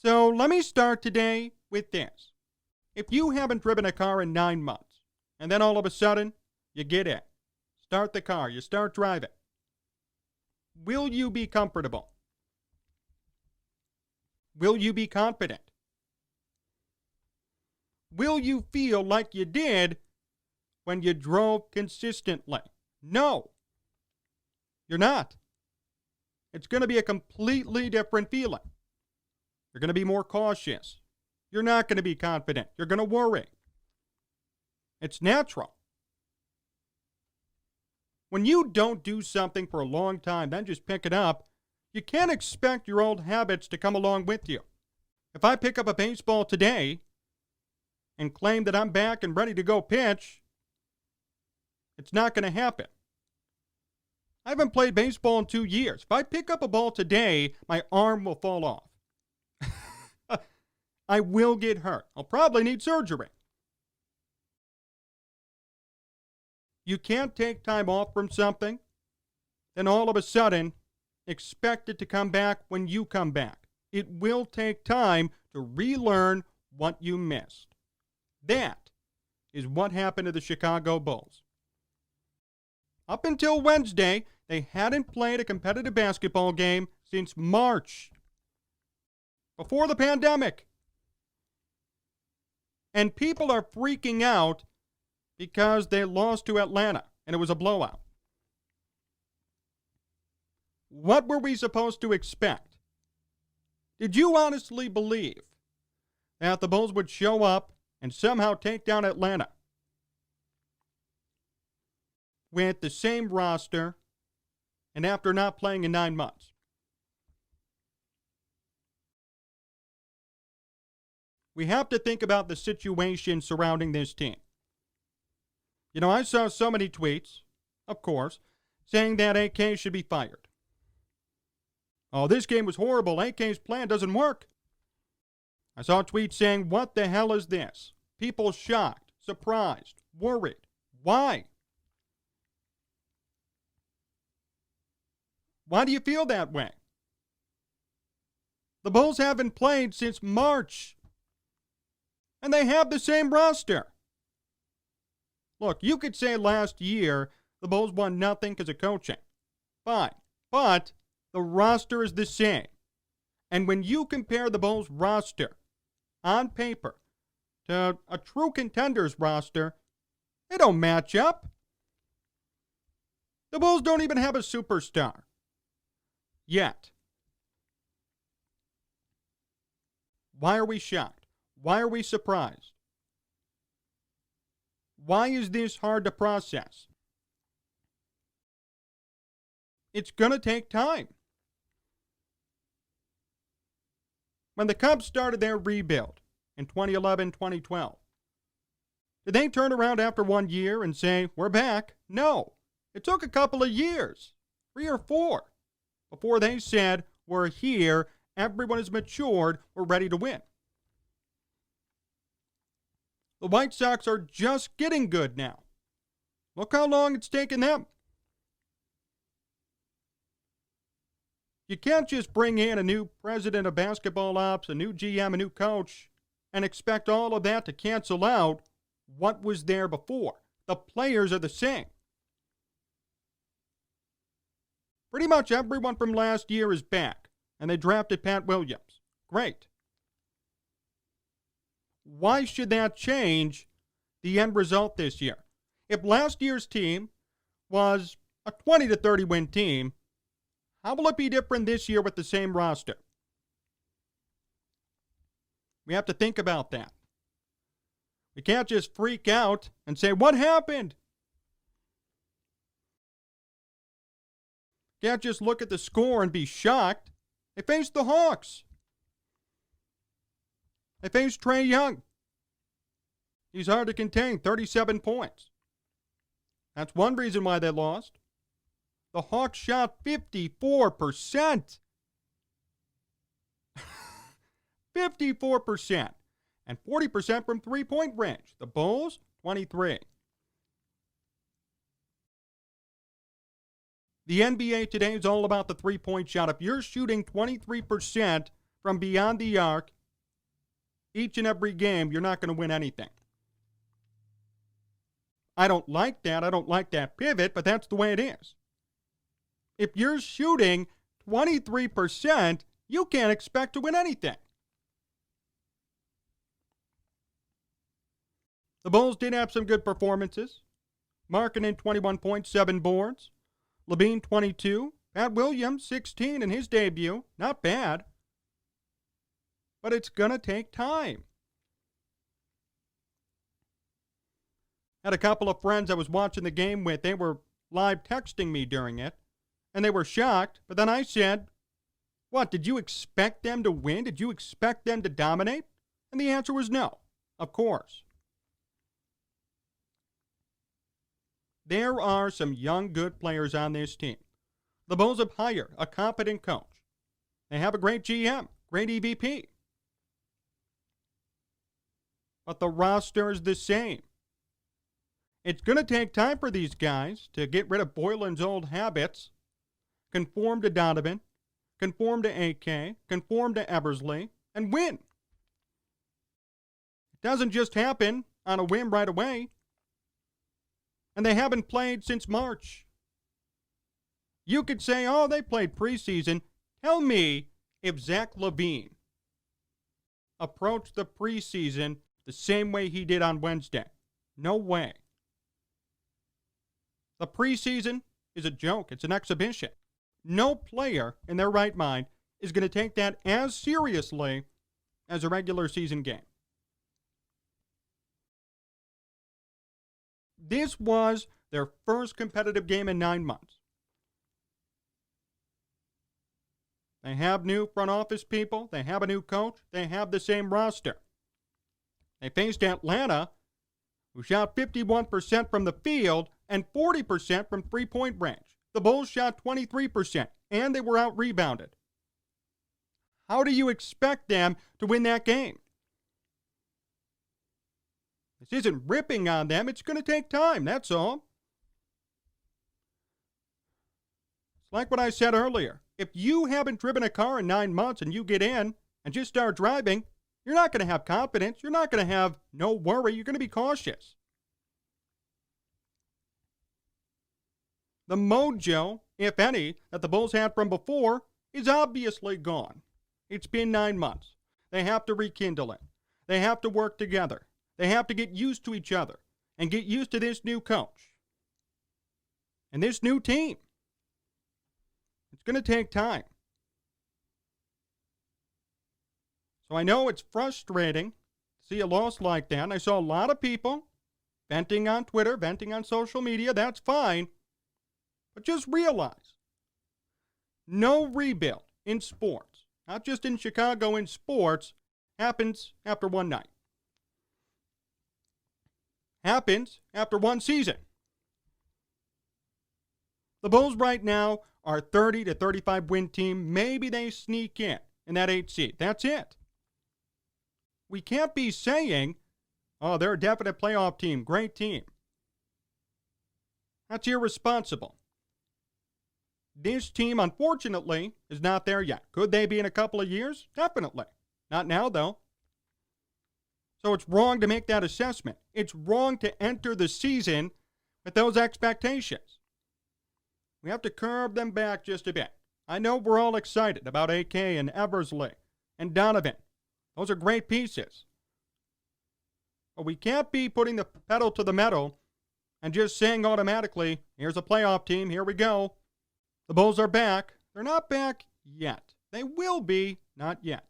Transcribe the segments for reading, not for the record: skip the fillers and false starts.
So let me start today with this. If you haven't driven a car in 9 months, and then all of a sudden, you get in, start the car, you start driving, will you be comfortable? Will you be confident? Will you feel like you did when you drove consistently? No, you're not. It's going to be a completely different feeling. You're going to be more cautious. You're not going to be confident. You're going to worry. It's natural. When you don't do something for a long time, then just pick it up, you can't expect your old habits to come along with you. If I pick up a baseball today and claim that I'm back and ready to go pitch, it's not going to happen. I haven't played baseball in 2 years. If I pick up a ball today, my arm will fall off. I will get hurt. I'll probably need surgery. You can't take time off from something, then all of a sudden expect it to come back when you come back. It will take time to relearn what you missed. That is what happened to the Chicago Bulls. Up until Wednesday, they hadn't played a competitive basketball game since March, before the pandemic. And people are freaking out because they lost to Atlanta, and it was a blowout. What were we supposed to expect? Did you honestly believe that the Bulls would show up and somehow take down Atlanta with the same roster and after not playing in 9 months? We have to think about the situation surrounding this team. You know, I saw so many tweets, of course, saying that AK should be fired. Oh, this game was horrible. AK's plan doesn't work. I saw tweets saying, what the hell is this? People shocked, surprised, worried. Why? Why do you feel that way? The Bulls haven't played since March. And they have the same roster. Look, you could say last year the Bulls won nothing because of coaching. Fine. But the roster is the same. And when you compare the Bulls roster on paper to a true contenders roster, they don't match up. The Bulls don't even have a superstar. Yet. Why are we shocked? Why are we surprised? Why is this hard to process? It's going to take time. When the Cubs started their rebuild in 2011, 2012, did they turn around after 1 year and say, we're back? No. It took a couple of years, 3 or 4, before they said, we're here, everyone is matured, we're ready to win. The White Sox are just getting good now. Look how long it's taken them. You can't just bring in a new president of basketball ops, a new GM, a new coach, and expect all of that to cancel out what was there before. The players are the same. Pretty much everyone from last year is back, and they drafted Pat Williams. Great. Why should that change the end result this year? If last year's team was a 20 to 30 win team, how will it be different this year with the same roster? We have to think about that. We can't just freak out and say, what happened? Can't just look at the score and be shocked. They faced the Hawks. They faced Trae Young. He's hard to contain, 37 points. That's one reason why they lost. The Hawks shot 54%. 54%. And 40% from three-point range. The Bulls, 23. The NBA today is all about the three-point shot. If you're shooting 23% from beyond the arc, each and every game, you're not going to win anything. I don't like that. I don't like that pivot, but that's the way it is. If you're shooting 23%, you can't expect to win anything. The Bulls did have some good performances. Markkanen, 21.7 boards. Levine, 22. Pat Williams, 16 in his debut. Not bad. But it's going to take time. Had a couple of friends I was watching the game with. They were live texting me during it. And they were shocked. But then I said, what, did you expect them to win? Did you expect them to dominate? And the answer was no, of course. There are some young, good players on this team. The Bulls have hired a competent coach. They have a great GM, great EVP. But the roster is the same. It's going to take time for these guys to get rid of Boylan's old habits, conform to Donovan, conform to AK, conform to Eversley, and win. It doesn't just happen on a whim right away. And they haven't played since March. You could say, oh, they played preseason. Tell me if Zach LaVine approached the preseason the same way he did on Wednesday. No way. The preseason is a joke. It's an exhibition. No player in their right mind is going to take that as seriously as a regular season game. This was their first competitive game in 9 months. They have new front office people. They have a new coach. They have the same roster. They faced Atlanta, who shot 51% from the field and 40% from three-point range. The Bulls shot 23%, and they were out-rebounded. How do you expect them to win that game? This isn't ripping on them. It's going to take time, that's all. It's like what I said earlier. If you haven't driven a car in 9 months and you get in and just start driving, you're not going to have confidence. You're not going to have no worry. You're going to be cautious. The mojo, if any, that the Bulls had from before is obviously gone. It's been 9 months. They have to rekindle it. They have to work together. They have to get used to each other and get used to this new coach and this new team. It's going to take time. So I know it's frustrating to see a loss like that. And I saw a lot of people venting on Twitter, venting on social media. That's fine. But just realize, no rebuild in sports, not just in Chicago, in sports, happens after one night. Happens after one season. The Bulls right now are a 30 to 35 win team. Maybe they sneak in that 8th seed. That's it. We can't be saying, oh, they're a definite playoff team, great team. That's irresponsible. This team, unfortunately, is not there yet. Could they be in a couple of years? Definitely. Not now, though. So it's wrong to make that assessment. It's wrong to enter the season with those expectations. We have to curb them back just a bit. I know we're all excited about AK and Eversley and Donovan. Those are great pieces. But we can't be putting the pedal to the metal and just saying automatically, here's a playoff team, here we go. The Bulls are back. They're not back yet. They will be, not yet.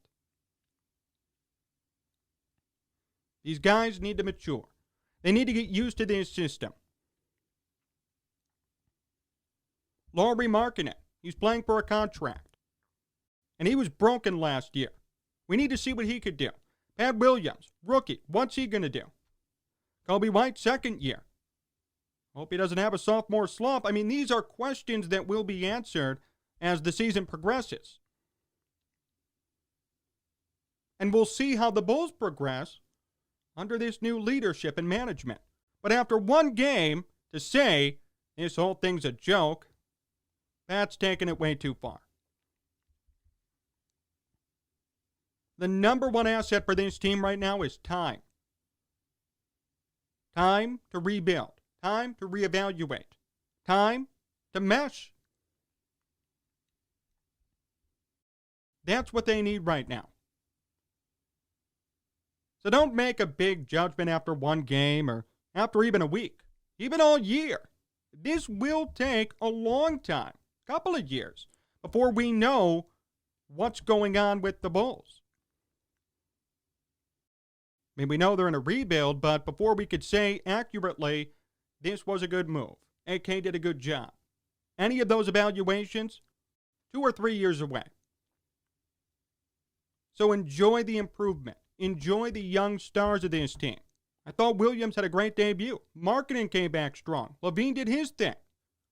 These guys need to mature. They need to get used to this system. Lauri Markkanen, he's playing for a contract. And he was broken last year. We need to see what he could do. Pat Williams, rookie, what's he going to do? Kobe White, second year. Hope he doesn't have a sophomore slump. I mean, these are questions that will be answered as the season progresses. And we'll see how the Bulls progress under this new leadership and management. But after one game, to say this whole thing's a joke, that's taking it way too far. The number one asset for this team right now is time. Time to rebuild. Time to reevaluate. Time to mesh. That's what they need right now. So don't make a big judgment after one game or after even a week, even all year. This will take a long time, a couple of years, before we know what's going on with the Bulls. I mean, we know they're in a rebuild, but before we could say accurately, this was a good move, AK did a good job, any of those evaluations, 2 or 3 years away. So enjoy the improvement. Enjoy the young stars of this team. I thought Williams had a great debut. Markkanen came back strong. Levine did his thing.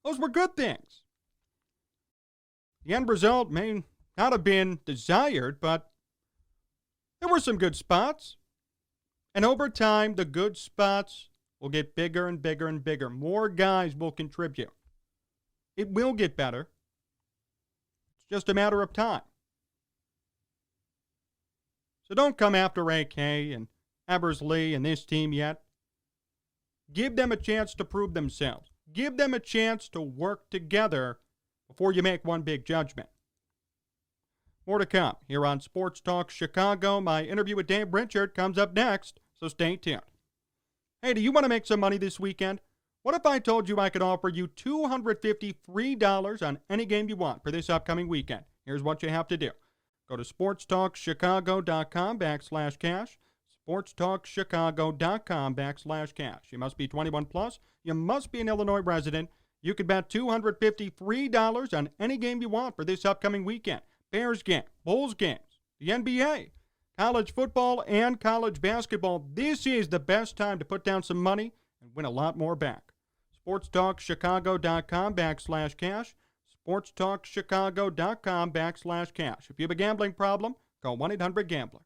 Those were good things. The end result may not have been desired, but there were some good spots. And over time, the good spots will get bigger and bigger and bigger. More guys will contribute. It will get better. It's just a matter of time. So don't come after AK and Eversley and this team yet. Give them a chance to prove themselves. Give them a chance to work together before you make one big judgment. More to come here on Sports Talk Chicago. My interview with Dave Richard comes up next, so stay tuned. Hey, do you want to make some money this weekend? What if I told you I could offer you $250 free on any game you want for this upcoming weekend? Here's what you have to do. Go to sportstalkchicago.com/cash, sportstalkchicago.com/cash. You must be 21 plus. You must be an Illinois resident. You could bet $250 free on any game you want for this upcoming weekend. Bears game, Bulls games, the NBA, college football, and college basketball. This is the best time to put down some money and win a lot more back. sportstalkchicago.com/cash. sportstalkchicago.com/cash. If you have a gambling problem, call 1-800-GAMBLER.